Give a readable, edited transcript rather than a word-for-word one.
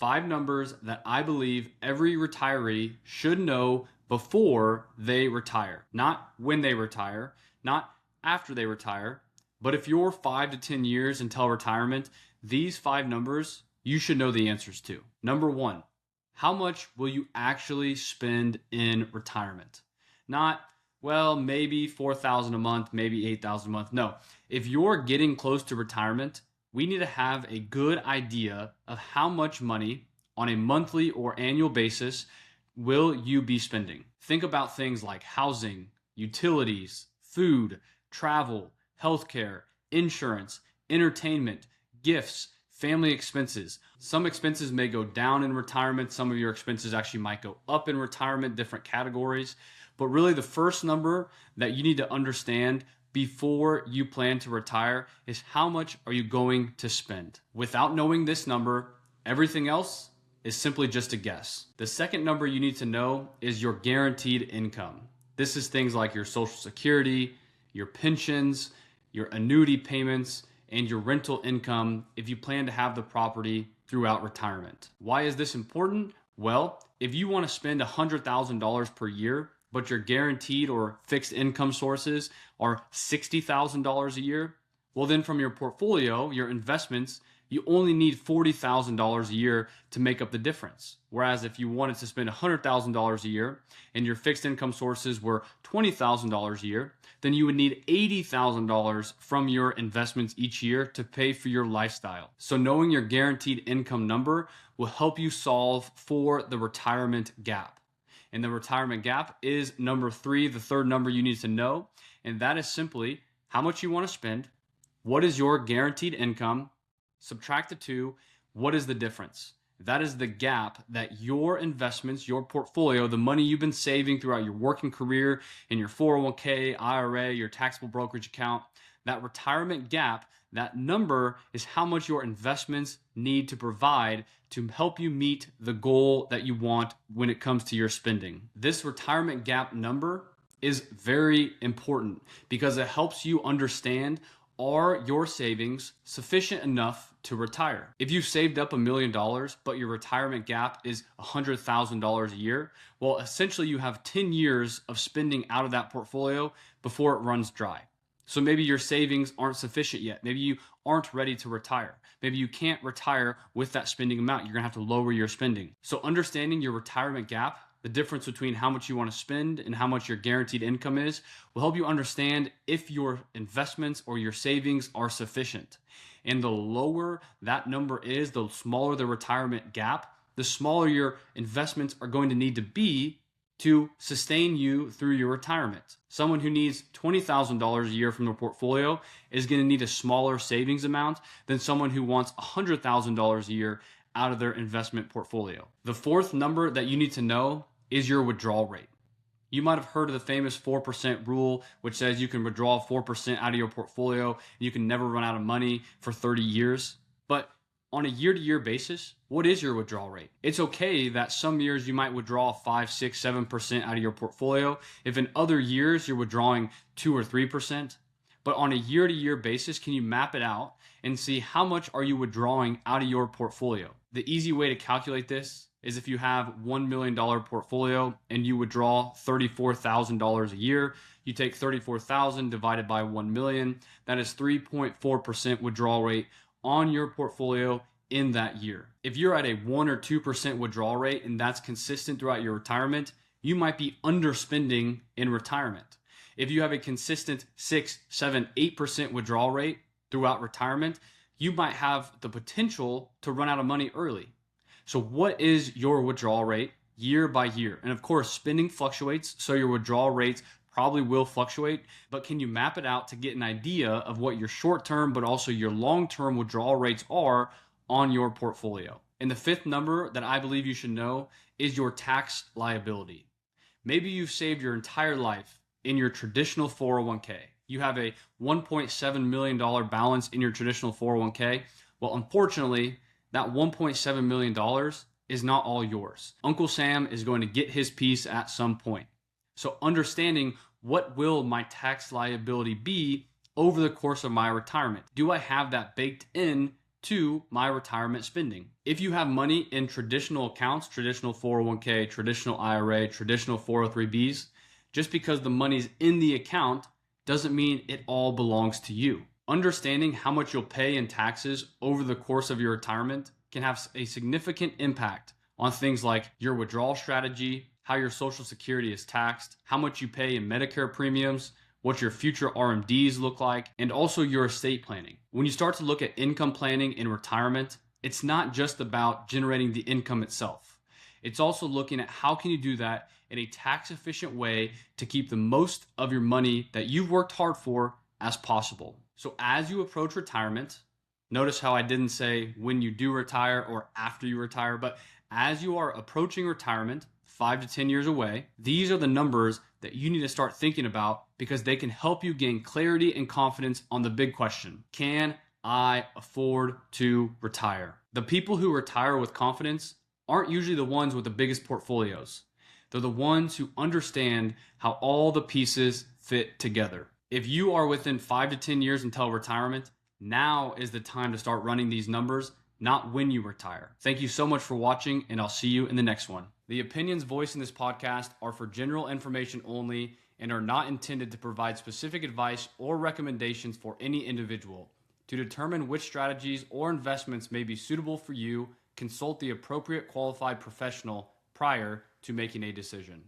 5 numbers that I believe every retiree should know before they retire. Not when they retire, not after they retire, but if you're 5 to 10 years until retirement, these 5 numbers you should know the answers to. Number 1, how much will you actually spend in retirement? Not, well, maybe 4,000 a month, maybe 8,000 a month. No, if you're getting close to retirement, we need to have a good idea of how much money on a monthly or annual basis will you be spending. Think about things like housing, utilities, food, travel, healthcare, insurance, entertainment, gifts, family expenses. Some expenses may go down in retirement. Some of your expenses actually might go up in retirement, different categories. But really the first number that you need to understand before you plan to retire is how much are you going to spend. Without knowing this number, everything else is simply just a guess. The second number you need to know is your guaranteed income. This is things like your Social Security, your pensions, your annuity payments, and your rental income if you plan to have the property throughout retirement. Why is this important? Well, if you want to spend $100,000 per year, but your guaranteed or fixed income sources are $60,000 a year, well then from your portfolio, your investments, you only need $40,000 a year to make up the difference. Whereas if you wanted to spend $100,000 a year and your fixed income sources were $20,000 a year, then you would need $80,000 from your investments each year to pay for your lifestyle. So knowing your guaranteed income number will help you solve for the retirement gap. And the retirement gap is number 3, the third number you need to know. And that is simply how much you want to spend, what is your guaranteed income, subtract the 2, what is the difference? That is the gap that your investments, your portfolio, the money you've been saving throughout your working career in your 401k, IRA, your taxable brokerage account, that retirement gap, that number is how much your investments need to provide to help you meet the goal that you want when it comes to your spending. This retirement gap number is very important because it helps you understand, are your savings sufficient enough to retire? If you've saved up $1 million, but your retirement gap is $100,000 a year, well, essentially you have 10 years of spending out of that portfolio before it runs dry. So maybe your savings aren't sufficient yet. Maybe you aren't ready to retire. Maybe you can't retire with that spending amount. You're gonna have to lower your spending. So understanding your retirement gap, the difference between how much you want to spend and how much your guaranteed income is, will help you understand if your investments or your savings are sufficient. And the lower that number is, the smaller the retirement gap, the smaller your investments are going to need to be to sustain you through your retirement. Someone who needs $20,000 a year from their portfolio is going to need a smaller savings amount than someone who wants $100,000 a year out of their investment portfolio. The fourth number that you need to know is your withdrawal rate. You might have heard of the famous 4% rule, which says you can withdraw 4% out of your portfolio and you can never run out of money for 30 years. But on a year-to-year basis, what is your withdrawal rate? It's okay that some years you might withdraw 5, 6, 7% out of your portfolio. If in other years you're withdrawing 2 or 3%, but on a year-to-year basis, can you map it out and see how much are you withdrawing out of your portfolio? The easy way to calculate this is if you have $1 million portfolio and you withdraw $34,000 a year, you take 34,000 divided by 1 million, that is 3.4% withdrawal rate on your portfolio in that year. If you're at a 1 or 2% withdrawal rate and that's consistent throughout your retirement, you might be underspending in retirement. If you have a consistent 6, 7, 8% withdrawal rate throughout retirement, you might have the potential to run out of money early. So what is your withdrawal rate year by year? And of course, spending fluctuates, so your withdrawal rates probably will fluctuate, but can you map it out to get an idea of what your short-term but also your long-term withdrawal rates are on your portfolio? And the fifth number that I believe you should know is your tax liability. Maybe you've saved your entire life in your traditional 401k. You have a $1.7 million balance in your traditional 401k. Well, unfortunately, that $1.7 million is not all yours. Uncle Sam is going to get his piece at some point. So understanding what will my tax liability be over the course of my retirement? Do I have that baked in to my retirement spending. If you have money in traditional accounts, traditional 401k, traditional IRA, traditional 403bs, just because the money's in the account doesn't mean it all belongs to you. Understanding how much you'll pay in taxes over the course of your retirement can have a significant impact on things like your withdrawal strategy, how your Social Security is taxed, how much you pay in Medicare premiums, what your future RMDs look like, and also your estate planning. When you start to look at income planning in retirement, it's not just about generating the income itself. It's also looking at how can you do that in a tax efficient way to keep the most of your money that you've worked hard for as possible. So as you approach retirement, notice how I didn't say when you do retire or after you retire, but as you are approaching retirement, 5 to 10 years away, these are the numbers that you need to start thinking about because they can help you gain clarity and confidence on the big question. Can I afford to retire? The people who retire with confidence aren't usually the ones with the biggest portfolios. They're the ones who understand how all the pieces fit together. If you are within 5 to 10 years until retirement, now is the time to start running these numbers, not when you retire. Thank you so much for watching, and I'll see you in the next one. The opinions voiced in this podcast are for general information only and are not intended to provide specific advice or recommendations for any individual. To determine which strategies or investments may be suitable for you, consult the appropriate qualified professional prior to making a decision.